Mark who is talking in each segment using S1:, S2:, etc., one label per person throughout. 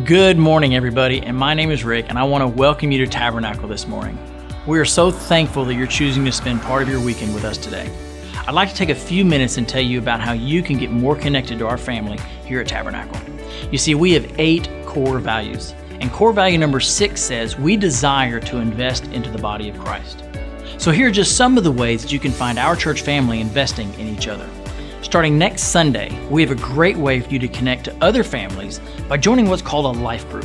S1: Good morning, everybody, and my name is Rick, and I want to welcome you to Tabernacle this morning. We are so thankful that you're choosing to spend part of your weekend with us today. I'd like to take a few minutes and tell you about how you can get more connected to our family here at Tabernacle. You see, we have 8 core values, and core value number 6 says we desire to invest into the body of Christ. So here are just some of the ways that you can find our church family investing in each other. Starting next Sunday, we have a great way for you to connect to other families by joining what's called a life group.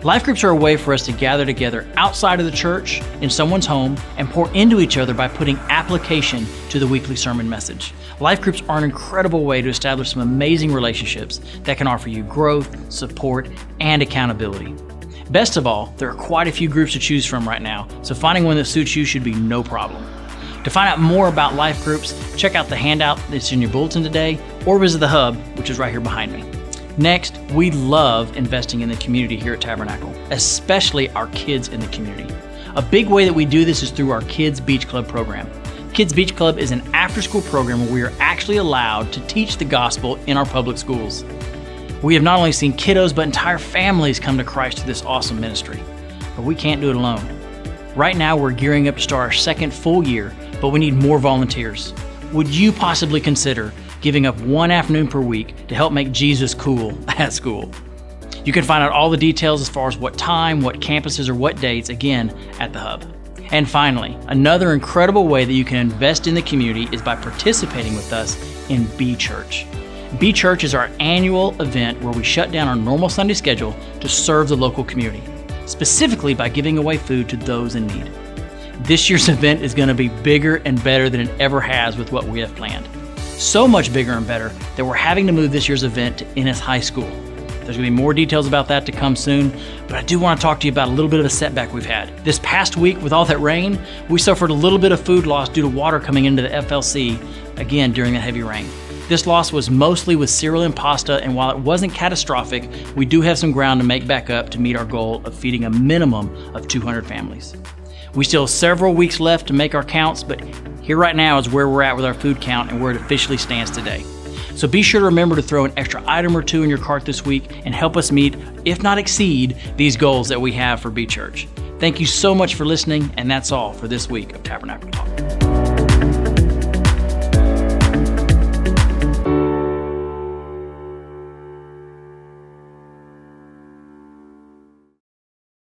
S1: Life groups are a way for us to gather together outside of the church, in someone's home, and pour into each other by putting application to the weekly sermon message. Life groups are an incredible way to establish some amazing relationships that can offer you growth, support, and accountability. Best of all, there are quite a few groups to choose from right now, so finding one that suits you should be no problem. To find out more about life groups, check out the handout that's in your bulletin today, or visit the hub, which is right here behind me. Next, we love investing in the community here at Tabernacle, especially our kids in the community. A big way that we do this is through our Kids Beach Club program. Kids Beach Club is an after-school program where we are actually allowed to teach the gospel in our public schools. We have not only seen kiddos, but entire families come to Christ through this awesome ministry. But we can't do it alone. Right now, we're gearing up to start our second full year, but we need more volunteers. Would you possibly consider giving up one afternoon per week to help make Jesus cool at school? You can find out all the details as far as what time, what campuses, or what dates, again, at the hub. And finally, another incredible way that you can invest in the community is by participating with us in BeChurch. BeChurch is our annual event where we shut down our normal Sunday schedule to serve the local community, specifically by giving away food to those in need. This year's event is going to be bigger and better than it ever has with what we have planned. So much bigger and better that we're having to move this year's event to Ennis High School. There's going to be more details about that to come soon, but I do want to talk to you about a little bit of a setback we've had. This past week, with all that rain, we suffered a little bit of food loss due to water coming into the FLC, again during that heavy rain. This loss was mostly with cereal and pasta, and while it wasn't catastrophic, we do have some ground to make back up to meet our goal of feeding a minimum of 200 families. We still have several weeks left to make our counts, but here right now is where we're at with our food count and where it officially stands today. So be sure to remember to throw an extra item or 2 in your cart this week and help us meet, if not exceed, these goals that we have for BeChurch. Thank you so much for listening, and that's all for this week of Tabernacle Talk.